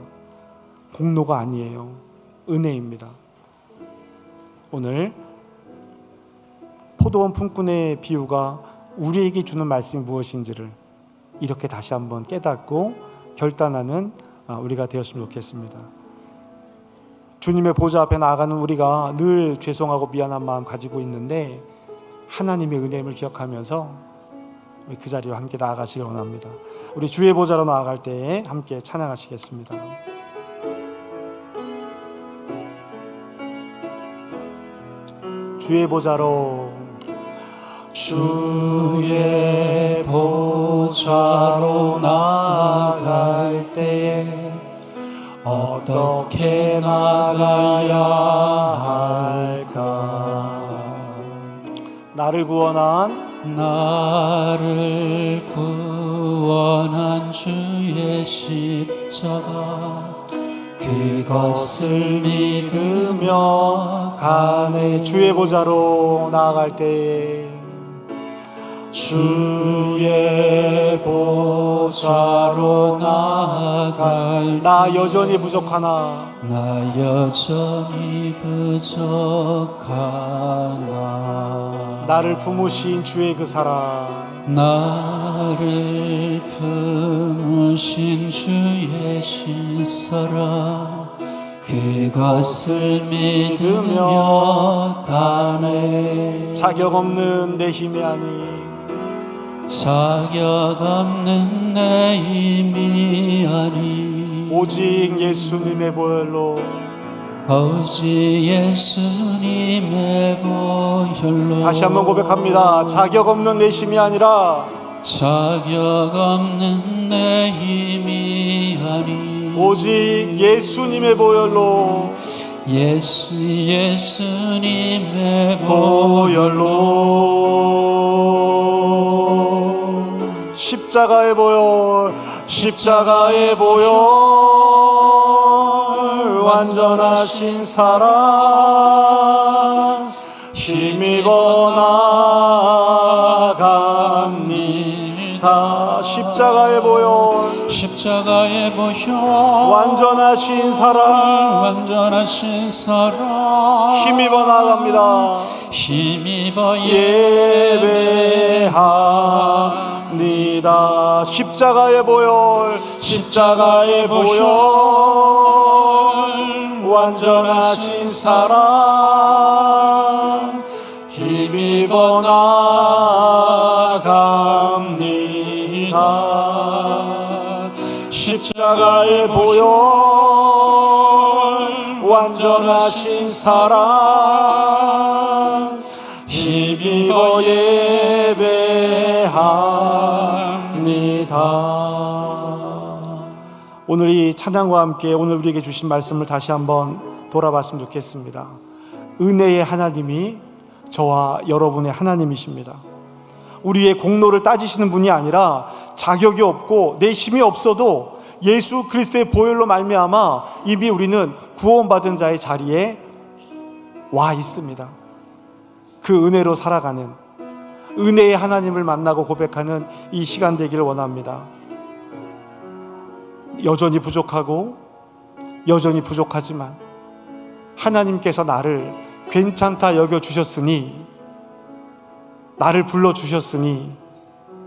공로가 아니에요. 은혜입니다. 오늘 포도원 품꾼의 비유가 우리에게 주는 말씀이 무엇인지를 이렇게 다시 한번 깨닫고 결단하는 우리가 되었으면 좋겠습니다. 주님의 보좌 앞에 나아가는 우리가 늘 죄송하고 미안한 마음 가지고 있는데 하나님의 은혜임을 기억하면서 우리 그 자리로 함께 나아가시길 원합니다. 우리 주의 보좌로 나아갈 때에 함께 찬양하시겠습니다. 주의 보좌로, 주의 보좌로 나아갈 때에 어떻게 나가야 할까? 나를 구원한 나를 구원한 주의 십자가 그것을 믿으며 가네. 주의 보좌로 나아갈 때에 주의 보좌로 나아갈 나 여전히 부족하나 나 여전히 부족하나 나를 품으신 주의 그 사랑 나를 품으신 주의 신사랑 그것을 믿으며 가네. 자격 없는 내 힘이 아니 자격 없는 내 힘이 아니 오직 예수님의 보혈로 오직 예수님의 보혈로. 다시 한번 고백합니다. 자격 없는 내 힘이 아니라 자격 없는 내 힘이 아니 오직 예수님의 보혈로 예수님의 보혈로 십자가의 보혈 십자가의 보혈 완전하신 사랑 힘입어 나아갑니다. 십자가의 보혈 십자가의 보혈 완전하신 사랑 완전하신 사랑 힘입어 나아갑니다. 힘입어 예배합니다. 십자가의 보혈 십자가의 보혈 완전하신 사랑 힘입어 나아갑니다. 십자가의 보혈 완전하신 사랑 힘입어 예배합니다. 오늘 이 찬양과 함께 오늘 우리에게 주신 말씀을 다시 한번 돌아봤으면 좋겠습니다. 은혜의 하나님이 저와 여러분의 하나님이십니다. 우리의 공로를 따지시는 분이 아니라 자격이 없고 내 힘이 없어도 예수 그리스도의 보혈로 말미암아 이미 우리는 구원받은 자의 자리에 와 있습니다. 그 은혜로 살아가는 은혜의 하나님을 만나고 고백하는 이 시간 되기를 원합니다. 여전히 부족하고 여전히 부족하지만 하나님께서 나를 괜찮다 여겨주셨으니 나를 불러주셨으니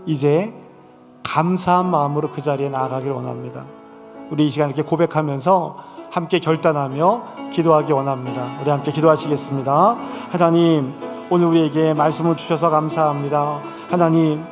이제 감사한 마음으로 그 자리에 나아가길 원합니다. 우리 이 시간 이렇게 고백하면서 함께 결단하며 기도하기 원합니다. 우리 함께 기도하시겠습니다. 하나님, 오늘 우리에게 말씀을 주셔서 감사합니다. 하나님,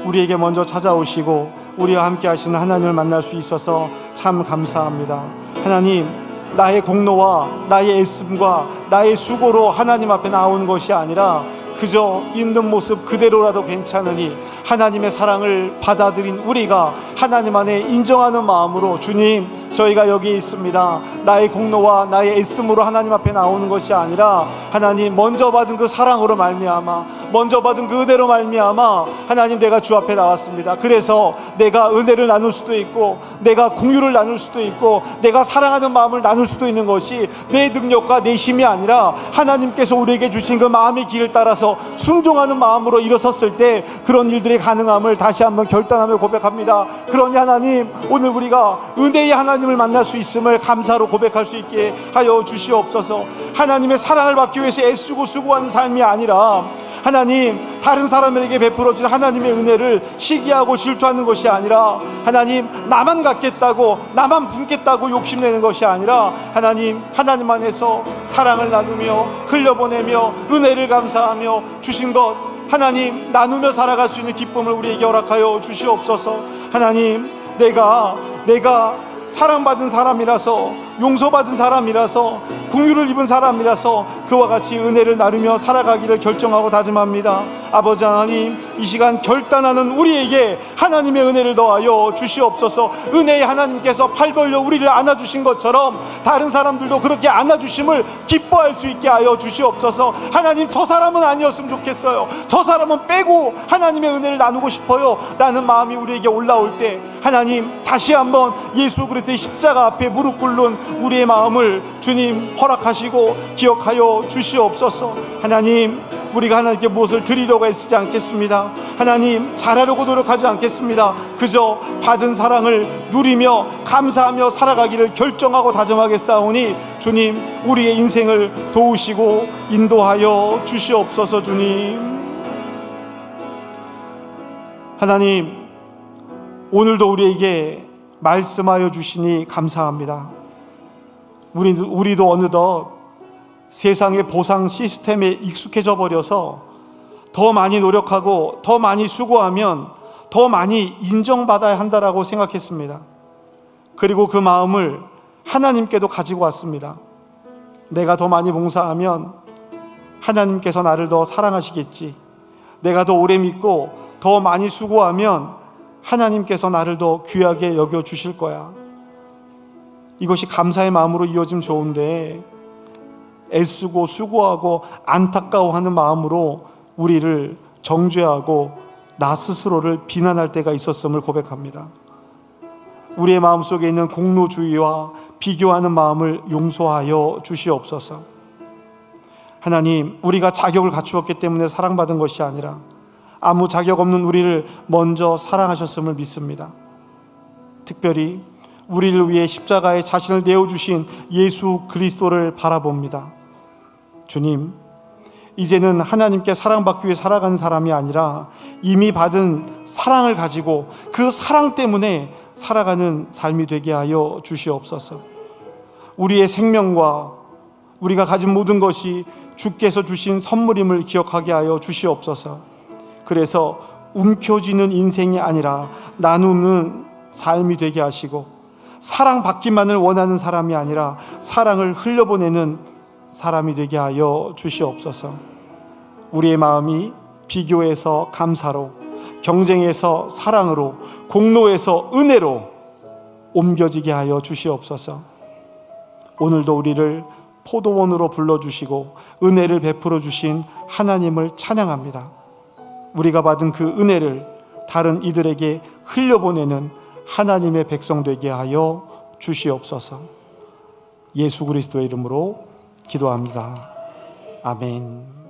우리에게 먼저 찾아오시고 우리와 함께 하시는 하나님을 만날 수 있어서 참 감사합니다. 하나님, 나의 공로와 나의 애씀과 나의 수고로 하나님 앞에 나오는 것이 아니라 그저 있는 모습 그대로라도 괜찮으니 하나님의 사랑을 받아들인 우리가 하나님 안에 인정하는 마음으로 주님, 저희가 여기 있습니다. 나의 공로와 나의 애씀으로 하나님 앞에 나오는 것이 아니라 하나님 먼저 받은 그 사랑으로 말미암아 먼저 받은 그 은혜로 말미암아 하나님 내가 주 앞에 나왔습니다. 그래서 내가 은혜를 나눌 수도 있고 내가 공유를 나눌 수도 있고 내가 사랑하는 마음을 나눌 수도 있는 것이 내 능력과 내 힘이 아니라 하나님께서 우리에게 주신 그 마음의 길을 따라서 순종하는 마음으로 일어섰을 때 그런 일들이 가능함을 다시 한번 결단하며 고백합니다. 그러니 하나님, 오늘 우리가 은혜의 하나님을 만날 수 있음을 감사로 고백할 수 있게 하여 주시옵소서. 하나님의 사랑을 받기 위해서 애쓰고 수고하는 삶이 아니라 하나님, 다른 사람에게 베풀어진 하나님의 은혜를 시기하고 질투하는 것이 아니라 하나님, 나만 갖겠다고 나만 품겠다고 욕심내는 것이 아니라 하나님, 하나님 안에서 사랑을 나누며 흘려보내며 은혜를 감사하며 주신 것 하나님 나누며 살아갈 수 있는 기쁨을 우리에게 허락하여 주시옵소서. 하나님, 내가 사랑받은 사람이라서 용서받은 사람이라서 긍휼을 입은 사람이라서 그와 같이 은혜를 나누며 살아가기를 결정하고 다짐합니다. 아버지 하나님, 이 시간 결단하는 우리에게 하나님의 은혜를 더하여 주시옵소서. 은혜의 하나님께서 팔 벌려 우리를 안아주신 것처럼 다른 사람들도 그렇게 안아주심을 기뻐할 수 있게 하여 주시옵소서. 하나님, 저 사람은 아니었으면 좋겠어요, 저 사람은 빼고 하나님의 은혜를 나누고 싶어요 라는 마음이 우리에게 올라올 때, 하나님, 다시 한번 예수 그리스도의 십자가 앞에 무릎 꿇는 우리의 마음을 주님 허락하시고 기억하여 주시옵소서. 하나님, 우리가 하나님께 무엇을 드리려고 애쓰지 않겠습니다. 하나님, 잘하려고 노력하지 않겠습니다. 그저 받은 사랑을 누리며 감사하며 살아가기를 결정하고 다짐하겠사오니 주님, 우리의 인생을 도우시고 인도하여 주시옵소서. 주님, 하나님, 오늘도 우리에게 말씀하여 주시니 감사합니다. 우리도 어느덧 세상의 보상 시스템에 익숙해져 버려서 더 많이 노력하고 더 많이 수고하면 더 많이 인정받아야 한다라고 생각했습니다. 그리고 그 마음을 하나님께도 가지고 왔습니다. 내가 더 많이 봉사하면 하나님께서 나를 더 사랑하시겠지, 내가 더 오래 믿고 더 많이 수고하면 하나님께서 나를 더 귀하게 여겨주실 거야. 이것이 감사의 마음으로 이어지면 좋은데, 애쓰고 수고하고 안타까워하는 마음으로 우리를 정죄하고 나 스스로를 비난할 때가 있었음을 고백합니다. 우리의 마음속에 있는 공로주의와 비교하는 마음을 용서하여 주시옵소서. 하나님, 우리가 자격을 갖추었기 때문에 사랑받은 것이 아니라 아무 자격 없는 우리를 먼저 사랑하셨음을 믿습니다. 특별히 우리를 위해 십자가에 자신을 내어주신 예수 그리스도를 바라봅니다. 주님, 이제는 하나님께 사랑받기 위해 살아가는 사람이 아니라 이미 받은 사랑을 가지고 그 사랑 때문에 살아가는 삶이 되게 하여 주시옵소서. 우리의 생명과 우리가 가진 모든 것이 주께서 주신 선물임을 기억하게 하여 주시옵소서. 그래서 움켜쥐는 인생이 아니라 나누는 삶이 되게 하시고, 사랑받기만을 원하는 사람이 아니라 사랑을 흘려보내는 사람이 되게 하여 주시옵소서. 우리의 마음이 비교에서 감사로, 경쟁에서 사랑으로, 공로에서 은혜로 옮겨지게 하여 주시옵소서. 오늘도 우리를 포도원으로 불러주시고 은혜를 베풀어 주신 하나님을 찬양합니다. 우리가 받은 그 은혜를 다른 이들에게 흘려보내는 하나님의 백성 되게 하여 주시옵소서. 예수 그리스도의 이름으로 기도합니다. 아멘.